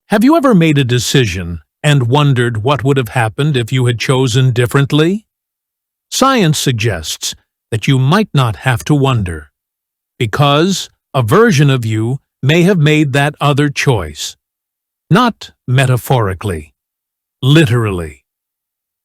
Have you ever made a decision and wondered what would have happened if you had chosen differently? Science suggests that you might not have to wonder, because a version of you may have made that other choice. Not metaphorically, literally.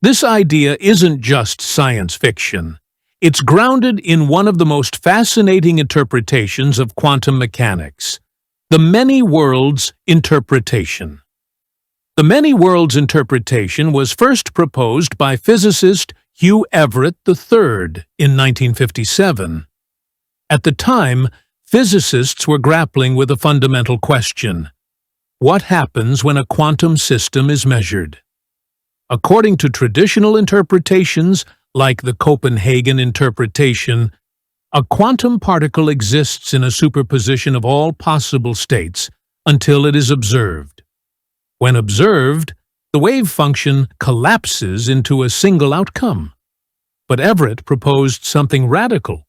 This idea isn't just science fiction. It's grounded in one of the most fascinating interpretations of quantum mechanics, the many worlds interpretation. The many worlds interpretation was first proposed by physicist Hugh Everett III in 1957. At the time, physicists were grappling with a fundamental question: what happens when a quantum system is measured? According to traditional interpretations, like the Copenhagen interpretation, a quantum particle exists in a superposition of all possible states until it is observed. When observed, the wave function collapses into a single outcome. But Everett proposed something radical.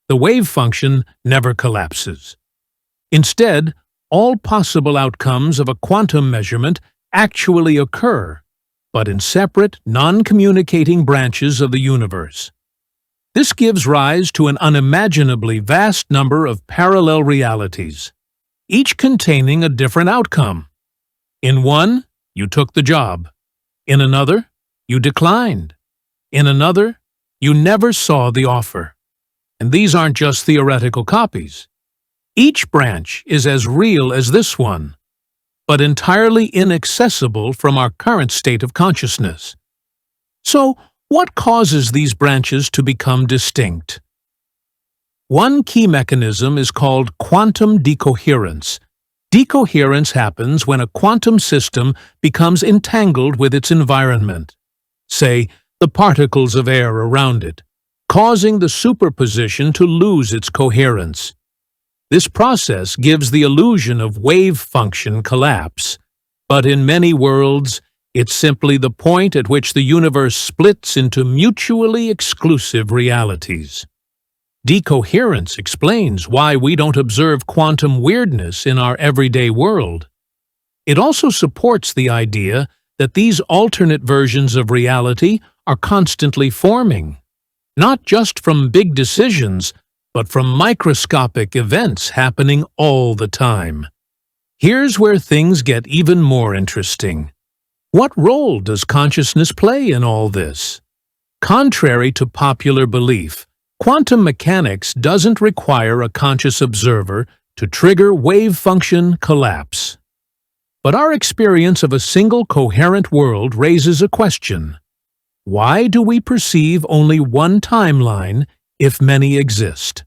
The wave function never collapses. Instead, all possible outcomes of a quantum measurement actually occur, but in separate, non-communicating branches of the universe. This gives rise to an unimaginably vast number of parallel realities, each containing a different outcome. In one, you took the job. In another, you declined. In another, you never saw the offer. And these aren't just theoretical copies. Each branch is as real as this one, but entirely inaccessible from our current state of consciousness. So, what causes these branches to become distinct? One key mechanism is called quantum decoherence. Decoherence happens when a quantum system becomes entangled with its environment, say, the particles of air around it, causing the superposition to lose its coherence. This process gives the illusion of wave function collapse, but in many worlds, it's simply the point at which the universe splits into mutually exclusive realities. Decoherence explains why we don't observe quantum weirdness in our everyday world. It also supports the idea that these alternate versions of reality are constantly forming, not just from big decisions, but from microscopic events happening all the time. Here's where things get even more interesting. What role does consciousness play in all this? Contrary to popular belief, quantum mechanics doesn't require a conscious observer to trigger wave function collapse. But our experience of a single coherent world raises a question. Why do we perceive only one timeline if many exist?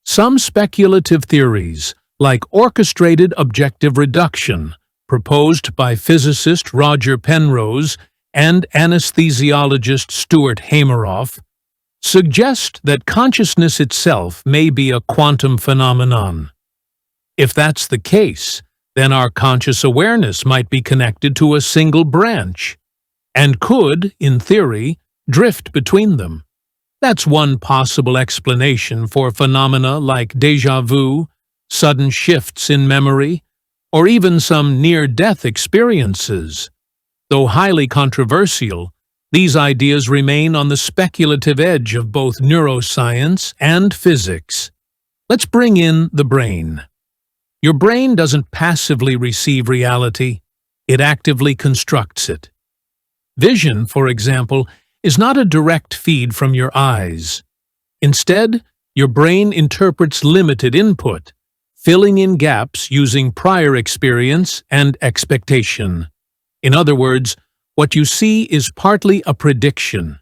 Some speculative theories, like orchestrated objective reduction, proposed by physicist Roger Penrose and anesthesiologist Stuart Hameroff, suggest that consciousness itself may be a quantum phenomenon. If that's the case, then our conscious awareness might be connected to a single branch, and could, in theory, drift between them. That's one possible explanation for phenomena like déjà vu, sudden shifts in memory, or even some near-death experiences. Though highly controversial, these ideas remain on the speculative edge of both neuroscience and physics. Let's bring in the brain. Your brain doesn't passively receive reality, it actively constructs it. Vision, for example, is not a direct feed from your eyes. Instead, your brain interprets limited input, filling in gaps using prior experience and expectation. In other words, what you see is partly a prediction.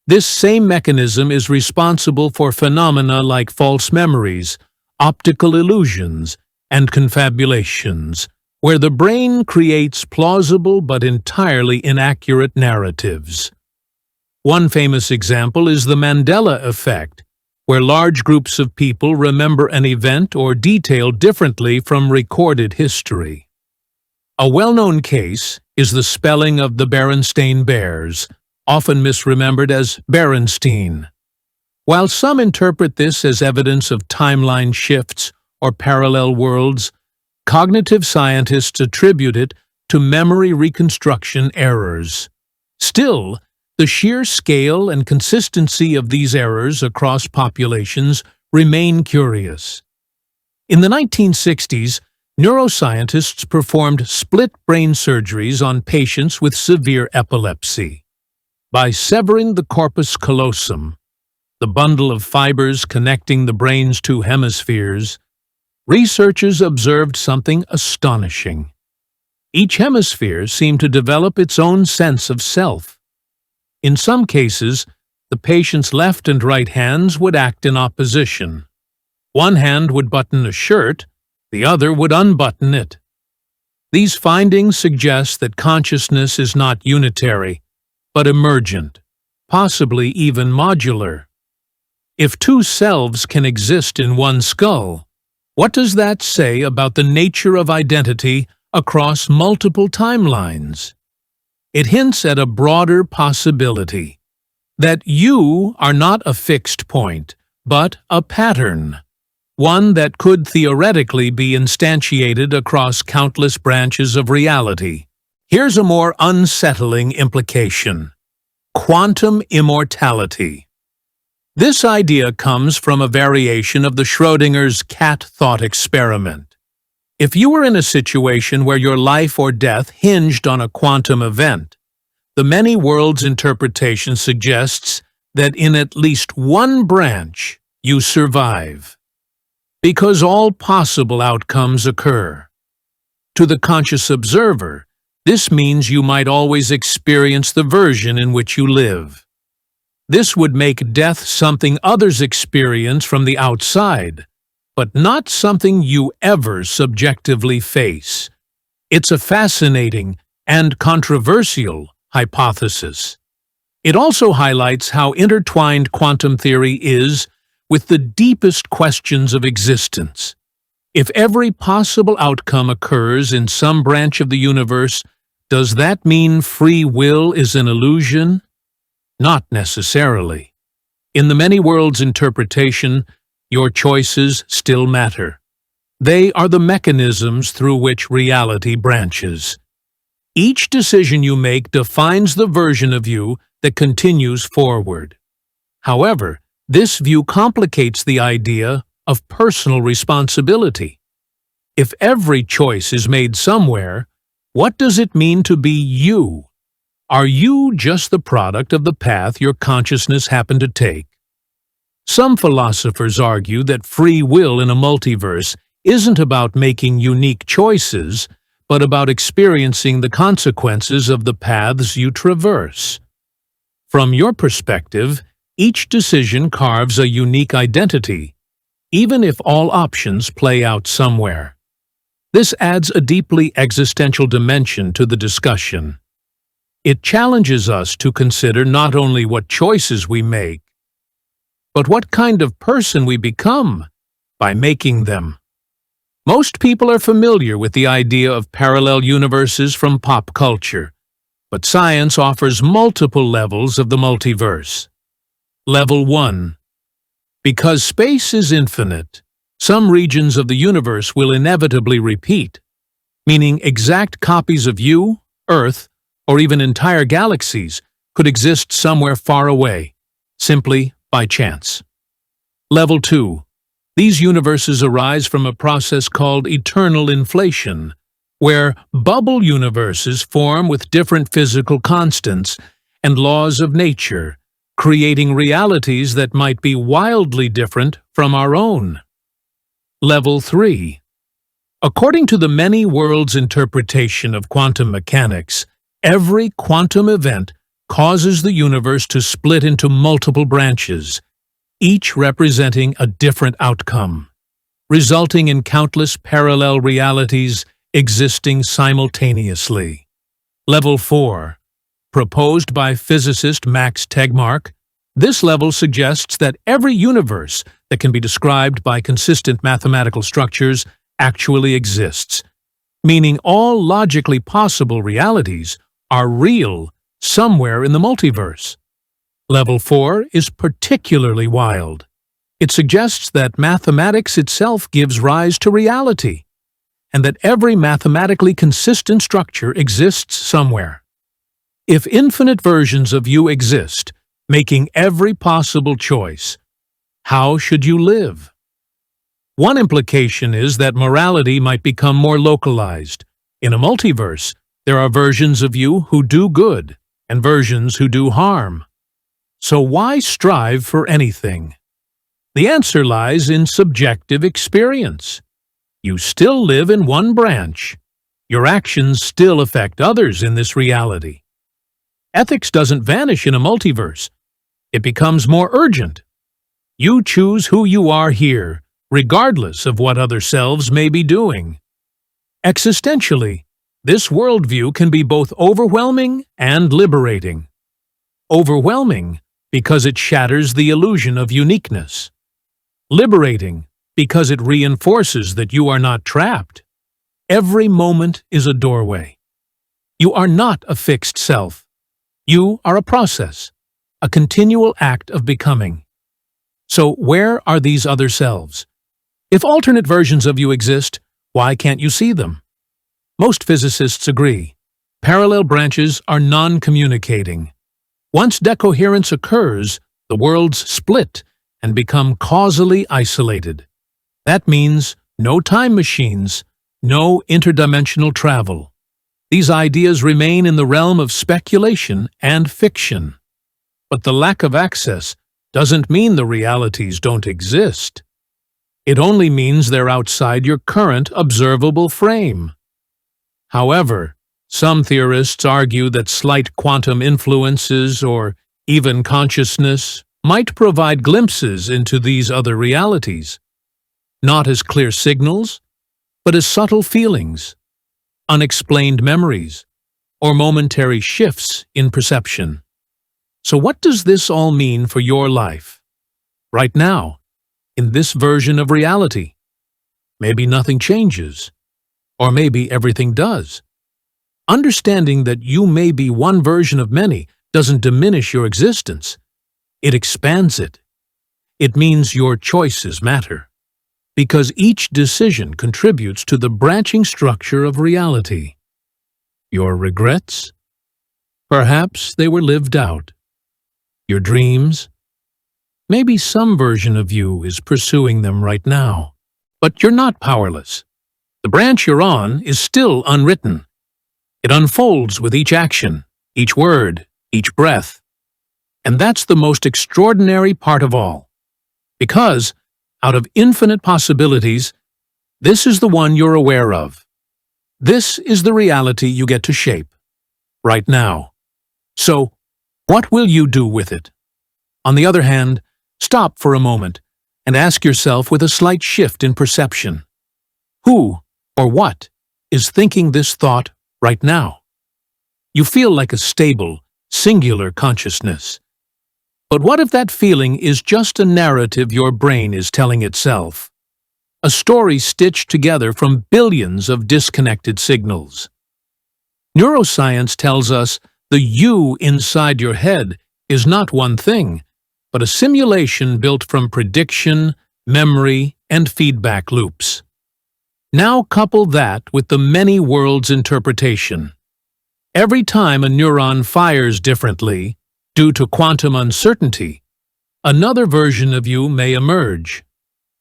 This same mechanism is responsible for phenomena like false memories, optical illusions, and confabulations, where the brain creates plausible but entirely inaccurate narratives. One famous example is the Mandela effect, where large groups of people remember an event or detail differently from recorded history. A well-known case is the spelling of the Berenstain Bears, often misremembered as Berenstein. While some interpret this as evidence of timeline shifts or parallel worlds, cognitive scientists attribute it to memory reconstruction errors. Still, the sheer scale and consistency of these errors across populations remain curious. In the 1960s, neuroscientists performed split brain surgeries on patients with severe epilepsy. By severing the corpus callosum, the bundle of fibers connecting the brain's two hemispheres, researchers observed something astonishing. Each hemisphere seemed to develop its own sense of self. In some cases, the patient's left and right hands would act in opposition. One hand would button a shirt, the other would unbutton it. These findings suggest that consciousness is not unitary, but emergent, possibly even modular. If two selves can exist in one skull, what does that say about the nature of identity across multiple timelines? It hints at a broader possibility, that you are not a fixed point, but a pattern, one that could theoretically be instantiated across countless branches of reality. Here's a more unsettling implication: quantum immortality. This idea comes from a variation of the Schrödinger's cat thought experiment. If you were in a situation where your life or death hinged on a quantum event, the many worlds interpretation suggests that in at least one branch you survive, because all possible outcomes occur. To the conscious observer, this means you might always experience the version in which you live. This would make death something others experience from the outside, but not something you ever subjectively face. It's a fascinating and controversial hypothesis. It also highlights how intertwined quantum theory is with the deepest questions of existence. If every possible outcome occurs in some branch of the universe, does that mean free will is an illusion? Not necessarily. In the many worlds interpretation, your choices still matter. They are the mechanisms through which reality branches. Each decision you make defines the version of you that continues forward. However, this view complicates the idea of personal responsibility. If every choice is made somewhere, what does it mean to be you? Are you just the product of the path your consciousness happened to take? Some philosophers argue that free will in a multiverse isn't about making unique choices, but about experiencing the consequences of the paths you traverse. From your perspective, each decision carves a unique identity, even if all options play out somewhere. This adds a deeply existential dimension to the discussion. It challenges us to consider not only what choices we make, but what kind of person we become by making them. Most people are familiar with the idea of parallel universes from pop culture, but science offers multiple levels of the multiverse. Level 1. Because space is infinite, some regions of the universe will inevitably repeat, meaning exact copies of you, Earth, or even entire galaxies could exist somewhere far away, simply by chance. Level 2. These universes arise from a process called eternal inflation, where bubble universes form with different physical constants and laws of nature, creating realities that might be wildly different from our own. Level 3. According to the many worlds interpretation of quantum mechanics, every quantum event causes the universe to split into multiple branches, each representing a different outcome, resulting in countless parallel realities existing simultaneously. Level 4. Proposed by physicist Max Tegmark, this level suggests that every universe that can be described by consistent mathematical structures actually exists, meaning all logically possible realities are real somewhere in the multiverse. Level 4 is particularly wild. It suggests that mathematics itself gives rise to reality. and that every mathematically consistent structure exists somewhere. If infinite versions of you exist, making every possible choice, how should you live? One implication is that morality might become more localized. In a multiverse, there are versions of you who do good and versions who do harm. So why strive for anything? The answer lies in subjective experience. You still live in one branch. Your actions still affect others in this reality. Ethics doesn't vanish in a multiverse. It becomes more urgent. You choose who you are here, regardless of what other selves may be doing. Existentially, this worldview can be both overwhelming and liberating. Overwhelming because it shatters the illusion of uniqueness. Liberating because it reinforces that you are not trapped. Every moment is a doorway. You are not a fixed self. You are a process, a continual act of becoming. So where are these other selves? If alternate versions of you exist, why can't you see them? Most physicists agree. Parallel branches are non-communicating. Once decoherence occurs, the worlds split and become causally isolated. That means no time machines, no interdimensional travel. These ideas remain in the realm of speculation and fiction. But the lack of access doesn't mean the realities don't exist. It only means they're outside your current observable frame. However, some theorists argue that slight quantum influences or even consciousness might provide glimpses into these other realities, not as clear signals, but as subtle feelings, unexplained memories, or momentary shifts in perception. So what does this all mean for your life? Right now, in this version of reality? Maybe nothing changes, or maybe everything does. Understanding that you may be one version of many doesn't diminish your existence. It expands it. It means your choices matter, because each decision contributes to the branching structure of reality. Your regrets? Perhaps they were lived out. Your dreams? Maybe some version of you is pursuing them right now. But you're not powerless. The branch you're on is still unwritten. It unfolds with each action, each word, each breath. And that's the most extraordinary part of all. Because, out of infinite possibilities, this is the one you're aware of. This is the reality you get to shape, right now. So, what will you do with it? On the other hand, stop for a moment and ask yourself with a slight shift in perception. Who or what is thinking this thought right now? You feel like a stable, singular consciousness. But what if that feeling is just a narrative your brain is telling itself? A story stitched together from billions of disconnected signals. Neuroscience tells us the you inside your head is not one thing, but a simulation built from prediction, memory, and feedback loops. Now couple that with the many worlds interpretation. Every time a neuron fires differently, due to quantum uncertainty, another version of you may emerge.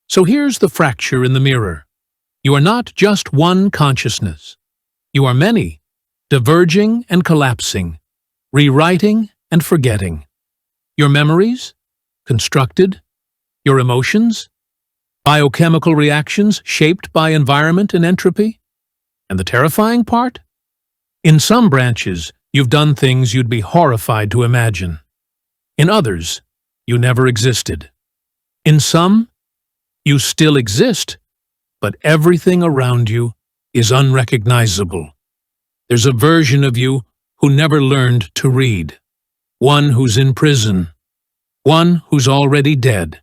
So here's the fracture in the mirror. You are not just one consciousness. You are many, diverging and collapsing, rewriting and forgetting. Your memories, constructed, your emotions, biochemical reactions shaped by environment and entropy. And the terrifying part? In some branches, you've done things you'd be horrified to imagine. In others, you never existed. In some, you still exist, but everything around you is unrecognizable. There's a version of you who never learned to read, one who's in prison, one who's already dead,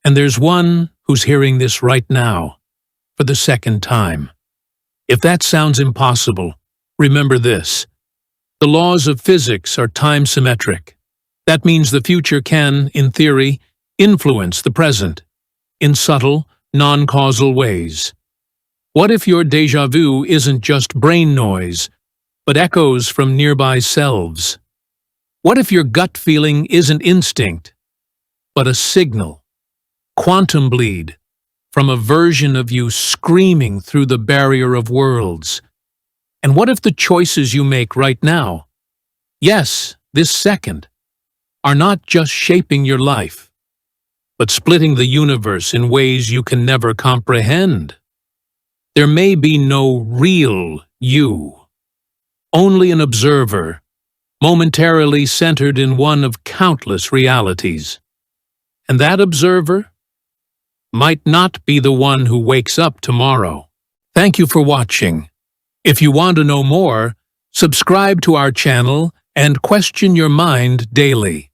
and there's one who's hearing this right now, for the second time. If that sounds impossible, remember this. The laws of physics are time-symmetric. That means the future can, in theory, influence the present, in subtle, non-causal ways. What if your déjà vu isn't just brain noise, but echoes from nearby selves? What if your gut feeling isn't instinct, but a signal, quantum bleed, from a version of you screaming through the barrier of worlds? And what if the choices you make right now, yes, this second, are not just shaping your life, but splitting the universe in ways you can never comprehend? There may be no real you, only an observer, momentarily centered in one of countless realities. And that observer might not be the one who wakes up tomorrow. Thank you for watching. If you want to know more, subscribe to our channel and question your mind daily.